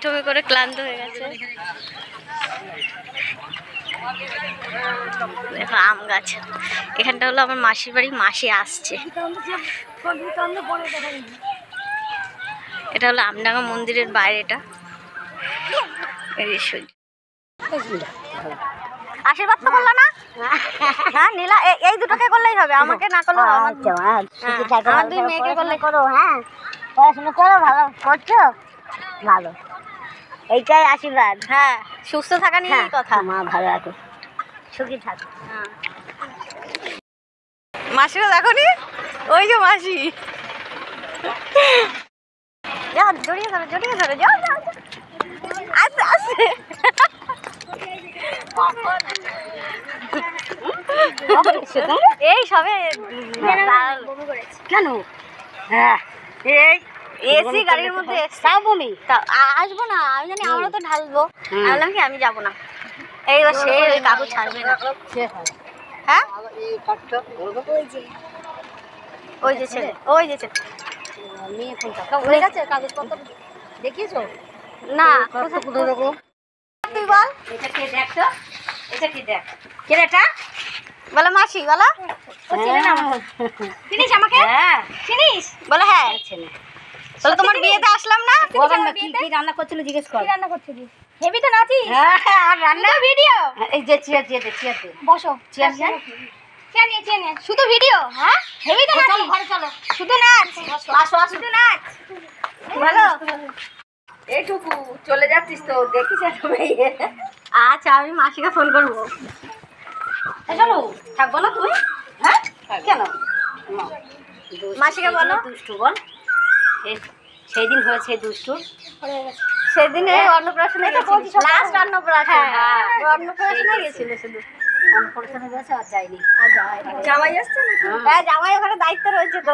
তুমি করে ক্লান্ত হয়ে গেছে। দেখো আম গাছ, এখানটা হলো আমার মাসির বাড়ি, মাসি আসছে। এটা হলো আমডাঙ্গা মন্দিরের বাইরেটা। আশীর্বাদ তো করলো না? হ্যাঁ নীলা, এই দুটোকে করলেই হবে, আমাকে না করলেও আমার দুই মেয়েকে করলে করো। হ্যাঁ পড়াশোনা করো, ভালো করছো, ভালো, এইটাই আশীর্বাদ। হ্যাঁ সুস্থ থাকা নিয়ে কথা, মা ভালো রাখো, সুখী থাকো। হ্যাঁ মাসিরা দেখো নি, ওই যে মাসি, যাও জড়িয়ে ধরো, জড়িয়ে ধরো, যাও যাও, আস্তে আস্তে। এই সবে কেন? হ্যাঁ এই এসি গাড়ির মধ্যে বমি আসবো না, আমি জানি আমরা তো ঢালবো, বললাম কি আমি যাবো না। এই সে ওই কাকু ছাড়বে না। হ্যাঁ ওই যে ছেলে, ওই যে ছেলে মেয়ে কোনটা হয়ে গেছে, কাগজপত্র দেখিয়েছো না? তুই বল এটা কে, দেখ তো এটা কি, দেখ কে এটা বলে, মাসি বলো। চিনিস আমাকে? হ্যাঁ চিনিস বলে। হ্যাঁ ছেলে বলে, তোমার বিয়েতে আসলাম না, কি রান্না করছিল জিজ্ঞেস কর। কি রান্না করছিলি? হেভি তো নাচি। হ্যাঁ আর রান্না ভিডিও, এই যে চেয়ার চেয়ারতে বসো, চেয়ার চেয়ার নিয়ে শুধু ভিডিও। হ্যাঁ হেভি তো নাচি, ঘরে চলো, শুধু নাচ, আসো শুধু নাচ। ভালো এইটুকু চলে যাচ্ছিস তো, দেখিস তুমি। আচ্ছা আমি মাসিকে ফোন করবো। চলো থাকবো না তুমি? হ্যাঁ কেন? মাসিকে বলো দুষ্টু বল, সেই দিন হয়েছে দুষ্টু, সেদিনে অন্নপ্রাশনে লাস্ট অন্নপ্রাশন, অন্নপ্রাশনে গেছিল, শুধু অন্নপ্রাশনে গেছে আর যায়নি। জামাই আসছে না? হ্যাঁ জামাই ওখানে দায়িত্ব রয়েছে তো,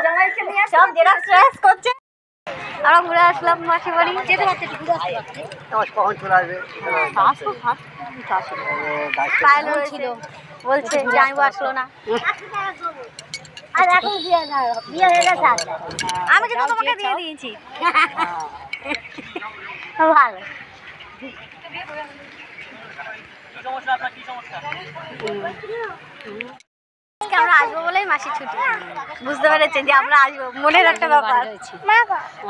জামাইকে নিয়ে সব জেরক্স ট্রেস করছে। আমরা ঘুরে আসলাম মাসির বাড়ি। যেতে পারছে কখন চলে আসবে? পায়েল ছিল বলছে জামাইবু আসলো না। আর এখন বিয়ে হয়ে গেছে, আমি কিন্তু তোমাকে দিয়ে দিয়েছি। ভালো আমরা আসবো বলেই মাসি ছুটি, বুঝতে পেরেছেন যে আমরা আসবো, মনের একটা ব্যাপার।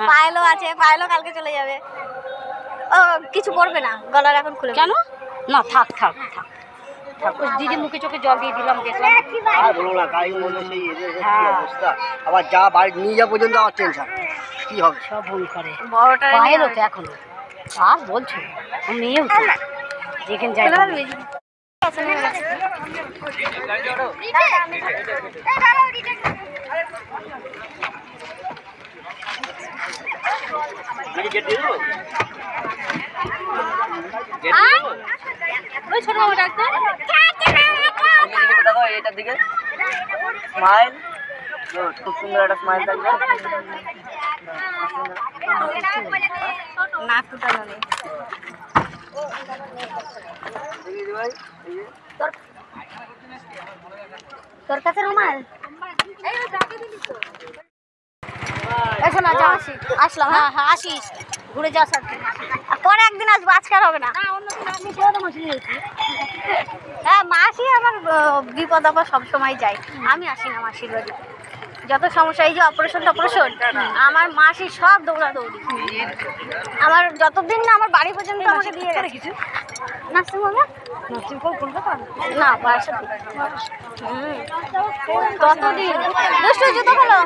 পায়েলও আছে, পায়েলও কালকে চলে যাবে। ও কিছু করবে না, গলার এখন খুলে। কেন না, থাক থাক থাক, দিদি মুখে চোখে জল দিয়ে দিলাম, দেখলাম। আবার যা বাড়ি নিয়ে যা পর্যন্ত আমার টেনশন, কি হবে সব ভুল করে। বড়টা পায়েলও তো এখনো আর বলছো, মেয়েও তো যেখানে যাই ছোট বাবু ডাক্তার এটার দিকে স্মাইল, খুব সুন্দর একটা স্মাইল থাকবে। নাক ফুটানো নেই। তোর কাছে রুমাল এসো না, যাও আসলাম। হ্যাঁ হ্যাঁ আসিস, ঘুরে যাস, পরে একদিন আসবো, আজকে আর হবে না। হ্যাঁ মাসি আমার বিপদ আপদ সবসময় যায়, আমি আসি না মাসির বাড়ি। যত সমস্যা, এই যে অপারেশন আমার মাসি সব দৌড়াদৌড়ি, আমার যতদিন না আমার বাড়ি পর্যন্ত আমাকে দিয়ে গেছে। নার্সিং হোমে না বাসা, কতদিন দুষ্টু জুতো হলো।